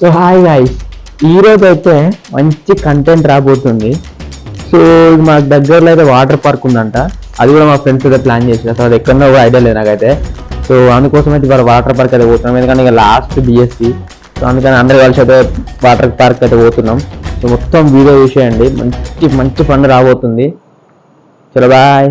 So hi guys, ఈరోజు అయితే మంచి కంటెంట్ రాబోతుంది. సో మాకు దగ్గరలో అయితే వాటర్ పార్క్ ఉందంట. అది కూడా మా ఫ్రెండ్స్ అయితే ప్లాన్ చేసిన. సో అది ఎక్కడో కూడా ఐడియా లేదు నాకైతే. సో అందుకోసం అయితే ఇవాళ వాటర్ పార్క్ అయితే పోతున్నాం, ఎందుకంటే ఇక లాస్ట్ బిఎస్సి. సో అందుకని అందరు కలిసి అయితే వాటర్ పార్క్ అయితే పోతున్నాం. సో మొత్తం వీడియో చూసేయండి, మంచి మంచి ఫన్ రాబోతుంది. చలో బాయ్.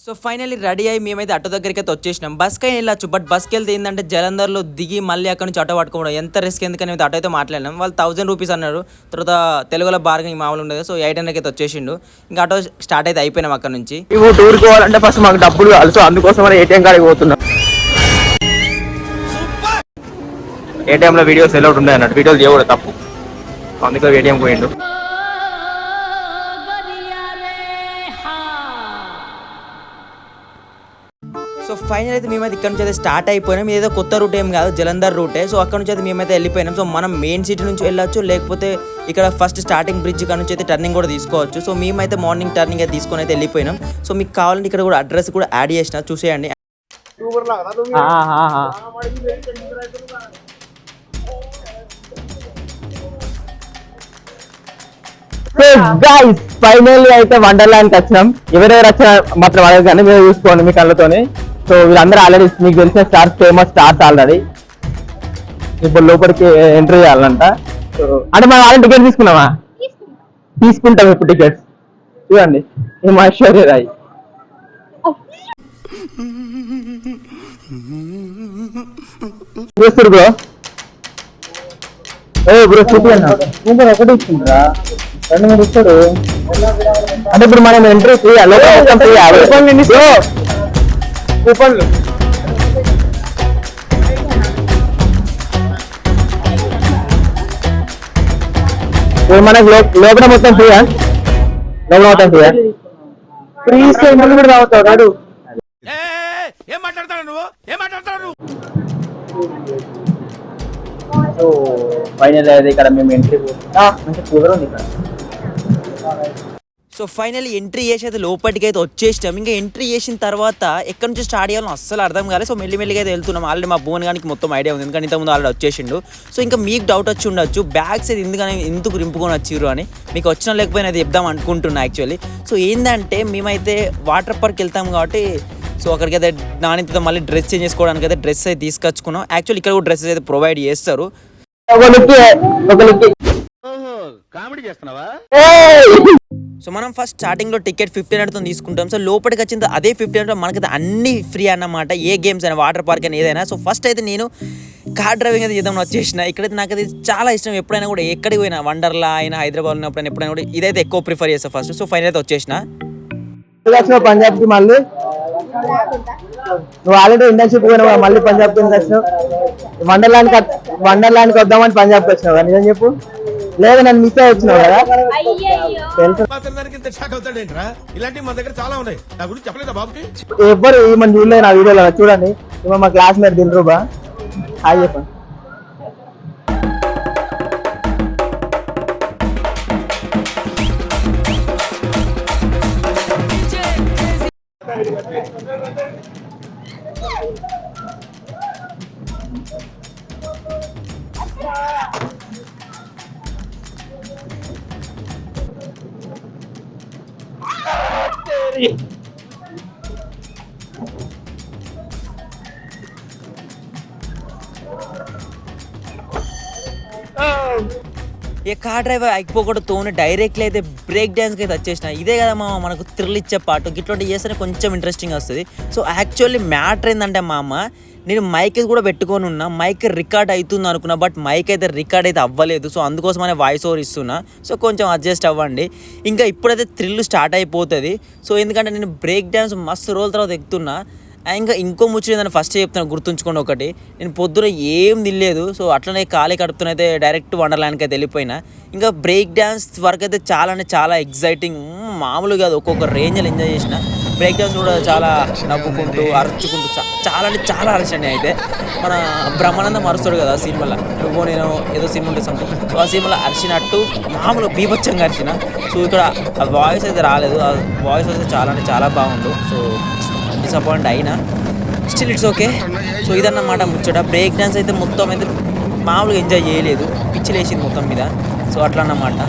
సో ఫైనల్లీ రెడీ అయ్యి మేమైతే ఆటో దగ్గరికి అయితే వచ్చేసినాం. బస్కి అయినా వెళ్ళచ్చు, బట్ బస్కి వెళ్తే ఏంటంటే జలంధర్లో దిగి మళ్ళీ అక్కడ నుంచి ఆటో పట్టుకోవడం ఎంత రిస్క్, ఎందుకని ఆటో అయితే మాట్లాడినాం. వాళ్ళు 1000 రూపీస్ అన్నారు. తర్వాత తెలుగులో బార్గెనింగ్ మామూలు ఉండదు. సో 800 అయితే వచ్చేసిండు. ఇంకా ఆటో స్టార్ట్ అయితే అయిపోయినాం అక్కడ నుంచి. ఇవి టూర్కి పోవాలంటే ఫస్ట్ మాకు డబ్బులు కావాలి. సో అందుకోసం మనం ఏటీఎం కాడికి పోతున్నాం. ఏటీఎంలో వీడియోస్ ఎలా ఉంటాయి అన్నట్టు, వీడియోలు చేయకూడదు, తప్పు. అందుకే ఏటీఎం పోయిండు. సో ఫైనల్ అయితే మేమైతే ఇక్కడ నుంచి అయితే స్టార్ట్ అయిపోయినాం. ఏదో కొత్త రూట్ ఏం కాదు, జలంధర్ రూటే. సో అక్కడ నుంచి అయితే మేమైతే వెళ్ళిపోయినాం. సో మనం మెయిన్ సిటీ నుంచి వెళ్ళొచ్చు, లేకపోతే ఇక్కడ ఫస్ట్ స్టార్టింగ్ బ్రిడ్జ్ కాడ నుంచి అయితే టర్నింగ్ కూడా తీసుకోవచ్చు. సో మేమైతే మార్నింగ్ టర్నింగ్ అయితే తీసుకొని అయితే వెళ్ళిపోయినాం. సో మీకు కావాలంటే ఇక్కడ కూడా అడ్రస్ కూడా యాడ్ చేసిన, చూసేయండి. ఫైనల్లీ అయితే వండర్లాండ్కి వచ్చినాం. ఎవరెవరు వచ్చినా మాత్రం అడగదు కానీ మీరు చూసుకోండి మీ కళ్ళతోని. సో వీళ్ళందరూ ఆల్రెడీ మీకు తెలిసిన స్టార్స్, ఫేమస్ స్టార్స్ ఆల్రెడీ. ఇప్పుడు లోపలికి ఎంట్రీ చేయాలంట. అంటే మనం ఆల్రెడీ టికెట్ తీసుకున్నామా? తీసుకుంటాం ఇప్పుడు టికెట్స్. చూడండి, ఈ ఐశ్వర్య రాయ్. బ్రో బ్రో చూపి అన్న ఒకటి ఇచ్చిండ్రా, 2-3 ఇస్తాడు. అంటే ఇప్పుడు మనం ఎంట్రీ ఫ్రీ, కూపన్లు మనకి లోపల మొత్తం ఫ్రీయా? లోపల మొత్తం ఫ్రీయా? ఫ్రీ ఇస్తే ఇంట్లో కూడా రావచ్చావు కాదు. ఏం మాట్లాడతాడు నువ్వు, ఏం మాట్లాడతాడు? సో ఫైనల్ అయితే ఇక్కడ మేము ఎంట్రీ మంచి కూలర్ ఉంది ఇక్కడ. సో ఫైనల్లీ ఎంట్రీ చేసి అయితే లోపలికి అయితే వచ్చేసాం. ఇంకా ఎంట్రీ చేసిన తర్వాత ఎక్కడి నుంచి స్టార్ట్ చేయాలో అస్సలు అర్థం కాలేదు. సో మెల్లిమెల్లిగా అయితే వెళ్తున్నాం. ఆల్రెడీ మా భువన్ గానికి మొత్తం ఐడియా ఉంది, ఎందుకంటే ఇంతకుముందు ఆల్రెడీ వచ్చేసిండు. సో ఇంకా మీకు డౌట్ వచ్చి ఉండొచ్చు, బ్యాగ్స్ అయితే ఎందుకు రింపుకొని వచ్చిర్రు అని. మీకు వచ్చినా లేకపోయినా అది చెప్దాం అనుకుంటున్నా యాక్చువల్లీ. సో ఏంటంటే మేమైతే వాటర్ పార్క్ వెళ్తాం కాబట్టి సో అక్కడికి అయితే నానితో మళ్ళీ డ్రెస్ చేంజ్ చేసుకోవడానికి అయితే డ్రెస్ అయితే తీసుకొచ్చుకున్నాం. యాక్చువల్లీ ఇక్కడ కూడా డ్రెస్సెస్ అయితే ప్రొవైడ్ చేస్తారు. కామెడీ చేస్తున్నావా? సో మనం ఫస్ట్ స్టార్టింగ్లో టికెట్ 1500తో తీసుకుంటాం. సో లోపలికి వచ్చిన అదే 1500 మనకైతే అన్ని ఫ్రీ అన్నమాట, ఏ గేమ్స్ అయినా, వాటర్ పార్క్ అయినా, ఏదైనా. సో ఫస్ట్ అయితే నేను కార్ డ్రైవింగ్ అయితే చేద్దామని వచ్చేసిన. ఇక్కడైతే నాకు అది చాలా ఇష్టం. ఎప్పుడైనా కూడా ఎక్కడికి పోయినా, వండర్లా అయినా, హైదరాబాద్ ఉన్నప్పుడైనా ఎప్పుడైనా కూడా ఇదైతే ఎక్కువ ప్రిఫర్ చేస్తాను ఫస్ట్. సో ఫైనల్ అయితే వచ్చేసిన. పంజాబ్కి మళ్ళీ నువ్వు ఆల్రెడీ ఇంటర్న్షిప్ పోయినావు, మళ్ళీ పంజాబ్కి ఎందుకు వచ్చినావు? వండర్లాండ్కి వద్దామని పంజాబ్కి వచ్చినావు కదా, నిజం చెప్పు. లేదు నన్ను మిస్ అయి వచ్చినావు కదా. ఇలాంటి మన దగ్గర చాలా ఉన్నాయి, నా గురించి చెప్పలేదా బాబుకి? ఎవ్వరు ఈమెను చూడలేదు నా వీడియోలో. చూడండి, ఈమె మా క్లాస్మేట్ దిల్రూబా. హాయ్ చెప్పండి. ఈ కార్ డ్రైవర్ అయిపోకూడదు డైరెక్ట్లీ అయితే బ్రేక్ డ్యాన్స్కి అయితే వచ్చేసిన. ఇదే కదా మనకు థ్రిల్ ఇచ్చే పాటు, ఇట్లాంటి చేస్తేనే కొంచెం ఇంట్రెస్టింగ్ వస్తుంది. సో యాక్చువల్లీ మ్యాటర్ ఏంటంటే నేను మైక్ కూడా పెట్టుకొని ఉన్నా, మైక్ రికార్డ్ అవుతుంది అనుకున్నా, బట్ మైక్ అయితే రికార్డ్ అయితే అవ్వలేదు. సో అందుకోసమనే వాయిస్ ఓవర్ ఇస్తున్నా. సో కొంచెం అడ్జస్ట్ అవ్వండి. ఇంకా ఇప్పుడైతే థ్రిల్ స్టార్ట్ అయిపోతుంది. సో ఎందుకంటే నేను బ్రేక్ డ్యాన్స్ మస్తు రోజుల తర్వాత ఎక్కుతున్నా. ఇంకా ఇంకో ముచ్చట ఫస్ట్ చెప్తాను, గుర్తుంచుకోండి ఒకటి. నేను పొద్దున ఏం తినలేదు. సో అట్లనే ఖాళీ కడుపుతూనైతే డైరెక్ట్ వండర్లాండ్కి అయితే వెళ్ళిపోయినా. ఇంకా బ్రేక్ డ్యాన్స్ వరకు అయితే చాలా అంటే చాలా ఎగ్జైటింగ్, మామూలు కాదు, ఒక్కొక్క రేంజ్లో ఎంజాయ్ చేసిన. బ్రేక్ డాన్స్ కూడా చాలా నవ్వుకుంటూ అరుచుకుంటూ చాలా అంటే చాలా అరిచండి. అయితే మన బ్రహ్మానందం అరుస్తాడు కదా సినిమాలో, నువ్వు నేను ఏదో సినిమా ఉంటే సంథింగ్, సో ఆ సినిమాలో అరిచినట్టు మామూలు బీభత్సంగా అరిచిన. సో ఇక్కడ ఆ వాయిస్ అయితే రాలేదు, ఆ వాయిస్ అయితే చాలా అంటే చాలా బాగుండు. సో డిసప్పాయింట్ అయినా స్టిల్ ఇట్స్ ఓకే. సో ఇదన్నమాట ముచ్చట. బ్రేక్ డాన్స్ అయితే మొత్తం అయితే మామూలుగా ఎంజాయ్ చేయలేదు, పిచ్చి లేచింది మొత్తం మీద. సో అట్లా అన్నమాట.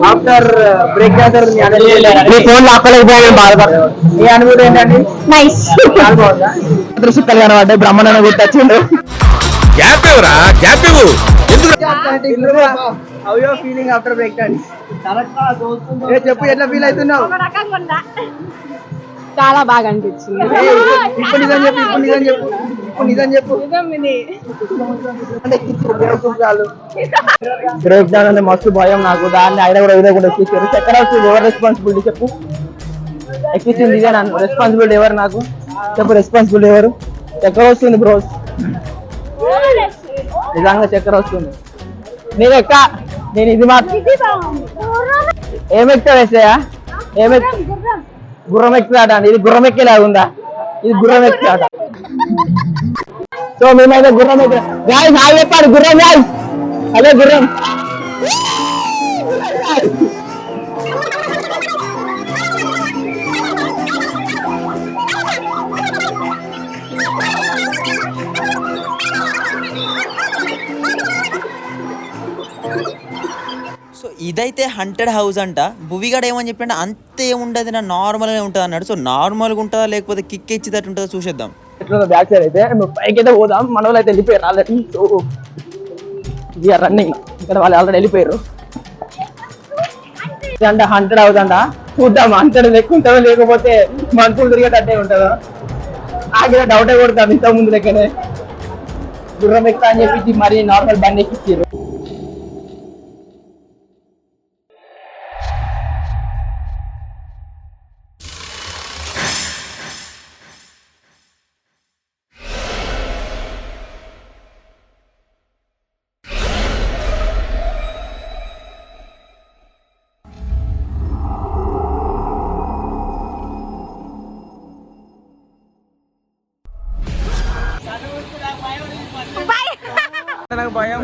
ఆఫ్టర్ బ్రేక్ డాన్సర్ మీ ఫోన్ లాక్కలేకపోయాను బాధపడతాను. మీ అనుభూతి ఏంటండి? నైస్. దృశ్య కళ్యాణం అంటే బ్రహ్మాండంగా గుర్తొచ్చిండు. గ్యాప్ ఇవ్వరా, గ్యాప్ ఇవ్వు. How you feeling after break dance? చెప్పు, ఎట్లా ఫీల్ అవుతున్నావు? చాలా బాగా అనిపించింది. ఇప్పుడు నిజం చెప్పు, ఇప్పుడు నిజం చెప్పు, ఇప్పుడు నిజం చెప్పు. బ్రేక్ డాన్స్ అంటే మస్తు భయం నాకు. దాన్ని ఆయన కూడా ఏదో కూడా ఎక్కించారు. ఎక్కడ వస్తుంది? ఎవరు రెస్పాన్సిబిలిటీ చెప్పు? ఎక్కించింది ఇదే నన్ను. రెస్పాన్సిబిలిటీ ఎవరు? నాకు చెప్పు, రెస్పాన్సిబిలిటీ ఎవరు? చక్కెర వస్తుంది బ్రోస్, నిజంగా చక్కెర వస్తుంది. నేను ఎక్క, నేను ఇది మాత్రం ఏమెక్తా వేసాయా? గుర్రం ఎక్కుతాట. ఇది గుర్రం ఎక్కేలాగుందా? ఇది గుర్రం ఎక్కుతాట. సో మేమైతే గుర్రం ఎక్కు గాయస్, నాకు చెప్పాడు గుర్రం గాయస్. అదే గుర్రం. సో ఇదైతే హంటెడ్ హౌస్ అంట. భువిగాడు ఏమని చెప్పంటే అంతే ఏముండదు, నా నార్మల్గా ఉంటుంది అన్నాడు. సో నార్మల్గా ఉంటుందా లేకపోతే కిక్ ఇచ్చేటట్టు ఉంటుందో చూసేద్దాం. బ్యాక్ సైడ్ అయితే పైకి అయితే పోదాం. మన వాళ్ళు అయితే వెళ్ళిపోయారు ఆల్రెడీ. So we are running. ఇక్కడ వాళ్ళు ఆల్రెడీ వెళ్ళిపోయారు. అంటే హంటెడ్ హౌస్ అంట. చూద్దాం హంటెడ్ లెక్క ఉంటుందో లేకపోతే మనుషులు తిరిగేటట్టే ఉంటుందో. నాకు డౌటే కొడతాం. ఇంత ముందు లెక్కనే గుర్రం ఎక్కుతా అని చెప్పి మరి నార్మల్ బండి ఎక్కిచ్చారు. నాకు భయం.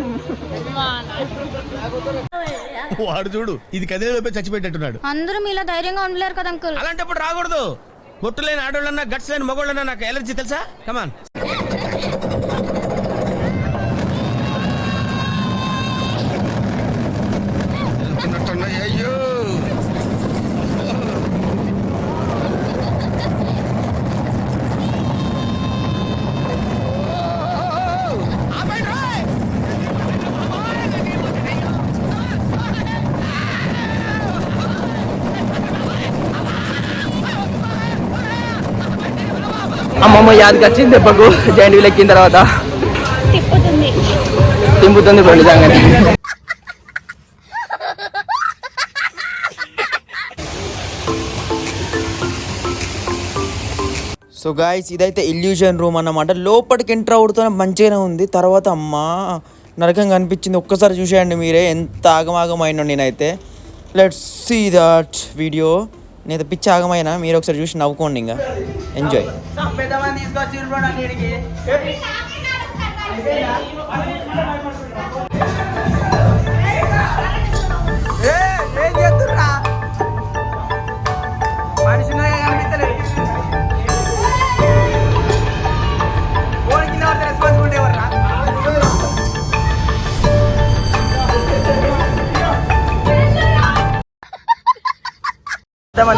వాడు చూడు, ఇది కదిలేలోపే చచ్చిపెట్టేట్టున్నాడు. అందరూ మీలా ధైర్యంగా ఉండలేరు కదా అంకుల్. అలాంటప్పుడు రాకూడదు. పొట్టు లేని ఆడోళ్ళన్నా గట్స్ లేని మగోళ్ళన్నా నాకు ఎలర్జీ తెలుసా? కమాన్. అయ్యో అమ్మమ్మ యాదకి వచ్చింది దెబ్బకు. జాయింట్ వీల్ ఎక్కిన తర్వాత తింపుతుంది ఇప్పుడు నిజంగానే. సో గాయస్ ఇదైతే ఇల్యూజన్ రూమ్ అన్నమాట. లోపలికి ఎంటర్ అవుతూనే మంచిగానే ఉంది. తర్వాత అమ్మా నరకంగా అనిపించింది. ఒక్కసారి చూసేయండి మీరే ఎంత ఆగమాగమైనా. నేనైతే లెట్స్ సీ దట్ వీడియో. నేను పిచ్చి ఆగమైనా, మీరు ఒకసారి చూసి నవ్వుకోండి. ఇంకా ఎంజాయ్.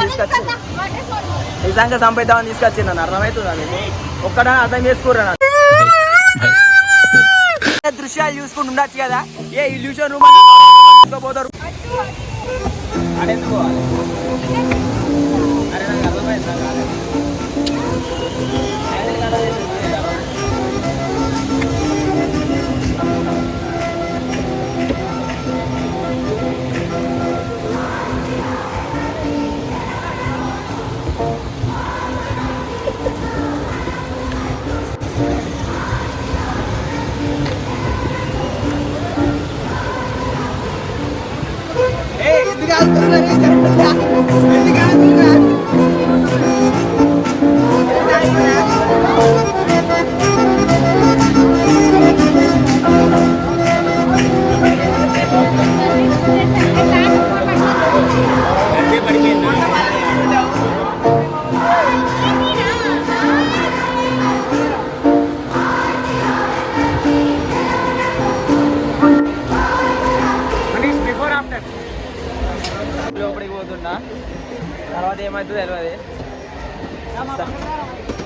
తీసుకొచ్చి నిజంగా సంపేద్దామని తీసుకొచ్చి నన్ను అర్థమవుతుందా? మీకు ఒక్కడా అర్థం చేసుకోరా? దృశ్యాలు చూసుకుంటూ ఉండొచ్చు కదా. ఏ ఇల్యూషన్ రూమ్ పోతారు. అడెందుకు పోవాలి? అరే నాకు అర్థమైంది. లోపలికి పోతున్నా, తర్వాత ఏమవుతుందో తెలియదు.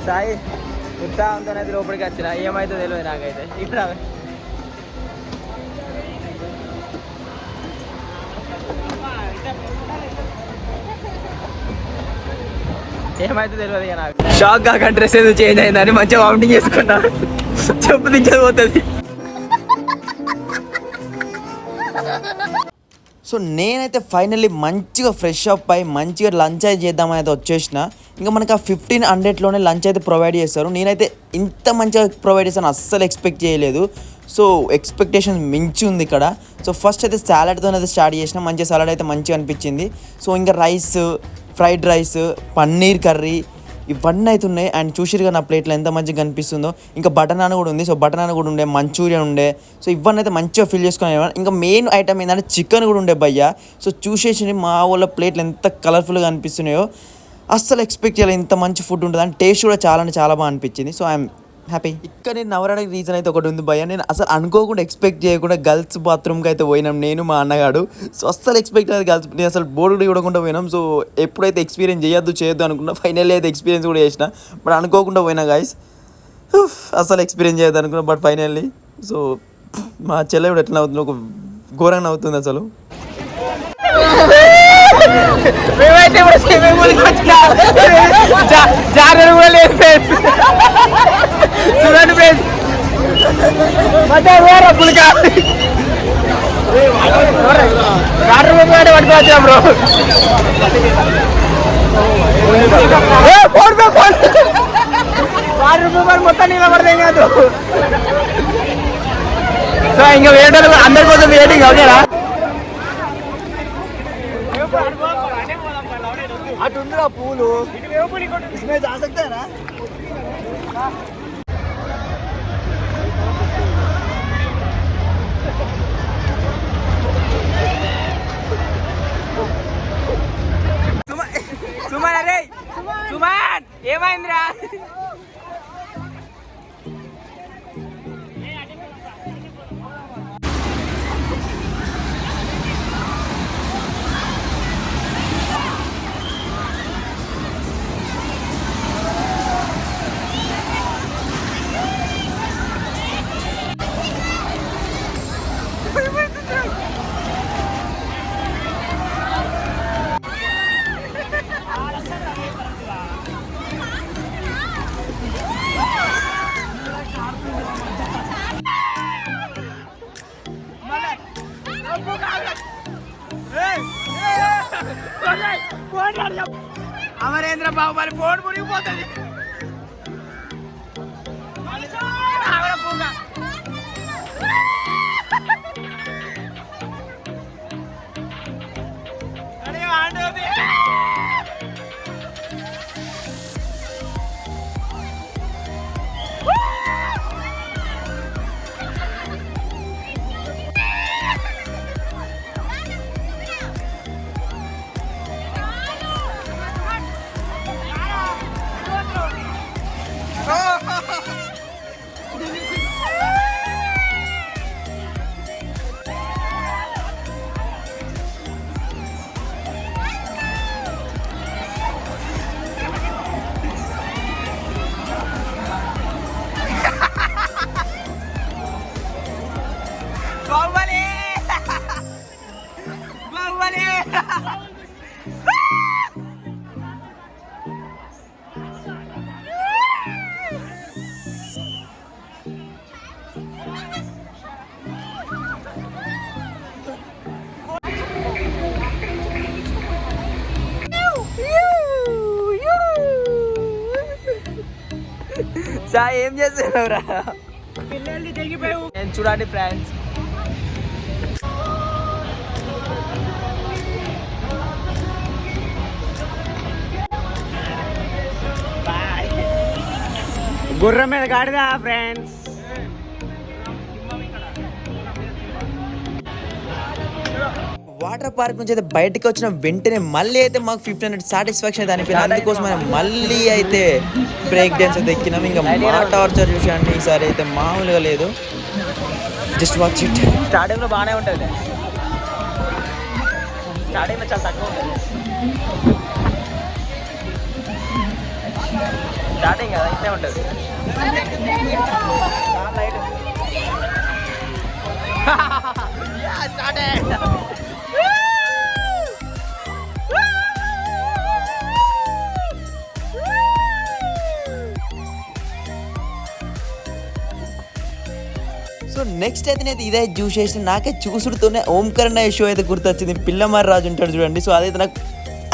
సాయి ఉత్సాహంతో అయితే లోపలికి వచ్చిన, ఏమవుతుందో తెలియదు నాకైతే. ఇటు రావే. ఏమైతే తెలియదు ఇక నాకు. షాక్ గా డ్రెస్ ఏదో చేంజ్ అయిందని మంచిగా వామిటింగ్ చేసుకున్నా. చెప్పు దిగ్గర పోతుంది. సో నేనైతే ఫైనల్లీ మంచిగా ఫ్రెష్ అప్ అయి మంచిగా లంచ్ అయితే చేద్దామని అయితే వచ్చేసిన. ఇంకా మనకు ఆ 1500లోనే లంచ్ అయితే ప్రొవైడ్ చేస్తారు. నేనైతే ఇంత మంచిగా ప్రొవైడ్ చేస్తాను అస్సలు ఎక్స్పెక్ట్ చేయలేదు. సో ఎక్స్పెక్టేషన్ మించి ఉంది ఇక్కడ. సో ఫస్ట్ అయితే సాలడ్తో అయితే స్టార్ట్ చేసిన. మంచిగా సాలడ్ అయితే మంచిగా అనిపించింది. సో ఇంకా rice, fried rice, paneer curry ఇవన్నీ అయితే ఉన్నాయి. అండ్ చూసిరుగా నా ప్లేట్లో ఎంత మంచిగా కనిపిస్తుందో. ఇంకా బటర్ నాన్ కూడా ఉంది. సో బటర్ నాన్ కూడా ఉండే, మంచూరియన్ ఉండే. సో ఇవన్నీ అయితే మంచిగా ఫిల్ చేసుకుని. ఇంకా మెయిన్ ఐటమ్ ఏంటంటే చికెన్ కూడా ఉండే భయ్య. సో చూసేసి మా వాళ్ళ ప్లేట్లు ఎంత కలర్ఫుల్గా అనిపిస్తున్నాయో అస్సలు ఎక్స్పెక్ట్ చేయాలి ఇంత మంచి ఫుడ్ ఉంటుంది. అండ్ టేస్ట్ కూడా చాలా అంటే చాలా బాగా అనిపించింది. So I'm happy. ఇక్కడ నేను నవ్వడానికి రీజన్ అయితే ఒకటి ఉంది భయ్య. నేను అసలు అనుకోకుండా ఎక్స్పెక్ట్ చేయకుండా గర్ల్స్ బాత్రూమ్కి అయితే పోయినాం నేను, మా అన్నగాడు. సో అస్సలు ఎక్స్పెక్ట్ అయ్యేది గర్ల్స్, నేను అసలు బోర్డు కూడా చూడకుండా పోయినాం. సో ఎప్పుడైతే ఎక్స్పీరియన్స్ చేయొద్దు అనుకున్నా, ఫైనల్లీ అయితే ఎక్స్పీరియన్స్ కూడా చేసిన. బట్ అనుకోకుండా పోయినా గాయస్, అసలు ఎక్స్పీరియన్స్ చేయొద్దు అనుకున్నా. బట్ ఫైనల్లీ సో మా చెల్లె కూడా ఎట్లా అవుతుంది, ఒక ఘోరంగా అవుతుంది అసలు. మేమైతే ఇప్పుడు స్విమ్మింగ్ పూల్కి వచ్చినా జాగ్రత్త కూడా లేదు ఫ్రెండ్స్. చూడండి ఫ్రెండ్స్, పులికా వాటర్ పంపు పట్టుకోవచ్చా బ్రో? వాటర్ పంపు మొత్తం నీళ్ళ పడతాం కాదు. సో ఇంకా వేయడం అందరి కోసం వెయిటింగ్. ఓకేనా? అటుందిరా పూలు, इसमें जा सकते हैं ना? సుమన్ అరే సుమన్ ఏమైందిరా? అమరేంద్ర బాహుబలి ఫోన్ మునిగిపోతుంది. సాయి ఏం చేస్తున్నావురా? పిల్లల్ని తెగిపోయావు. నేను చూడండి ఫ్రెండ్స్, గుర్రం మీద గాడిదా ఫ్రెండ్స్. వాటర్ పార్క్ నుంచి అయితే బయటకు వచ్చిన వెంటనే మళ్ళీ అయితే మాకు 1500 సాటిస్ఫాక్షన్ అయితే అనిపించింది. అందుకోసం మనం మళ్ళీ అయితే బ్రేక్ డాన్స్ అయితే ఎక్కినాం. ఇంకా మా టార్చర్ చూసాండి ఈసారి అయితే మామూలుగా లేదు. Just watch it. స్టార్టింగ్లో బాగానే ఉంటుంది, స్టార్టింగ్లో చాలా తక్కువ ఉంటుంది. స్టార్టింగ్ కదా ఇట్లే ఉంటుంది. సో నెక్స్ట్ అయితే నేను ఇదే చూసేసి నాకే చూసుడుతోనే ఓంకరణ షో అయితే గుర్తొచ్చింది. పిల్లమారి రాజు ఉంటాడు చూడండి. సో అదైతే నాకు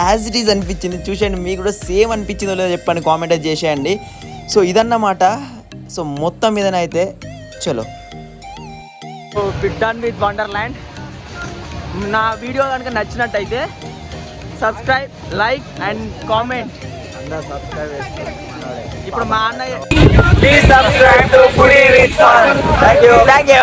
యాజ్ ఇట్ ఈజ్ అనిపించింది. చూసేయండి, మీకు కూడా సేమ్ అనిపించిందో లేదో చెప్పండి, కామెంట్ అయితే చేసేయండి. సో ఇదన్నమాట. సో మొత్తం మీదనైతే చలో బిట్ డన్ విత్ వండర్ల్యాండ్. నా వీడియో కనుక నచ్చినట్టయితే సబ్స్క్రైబ్, లైక్ అండ్ కామెంట్. అందరూ సబ్స్క్రైబ్ చేసుకోండి. ఇప్పుడు మా అన్నయ్య please subscribe to foodie with fun. Thank you.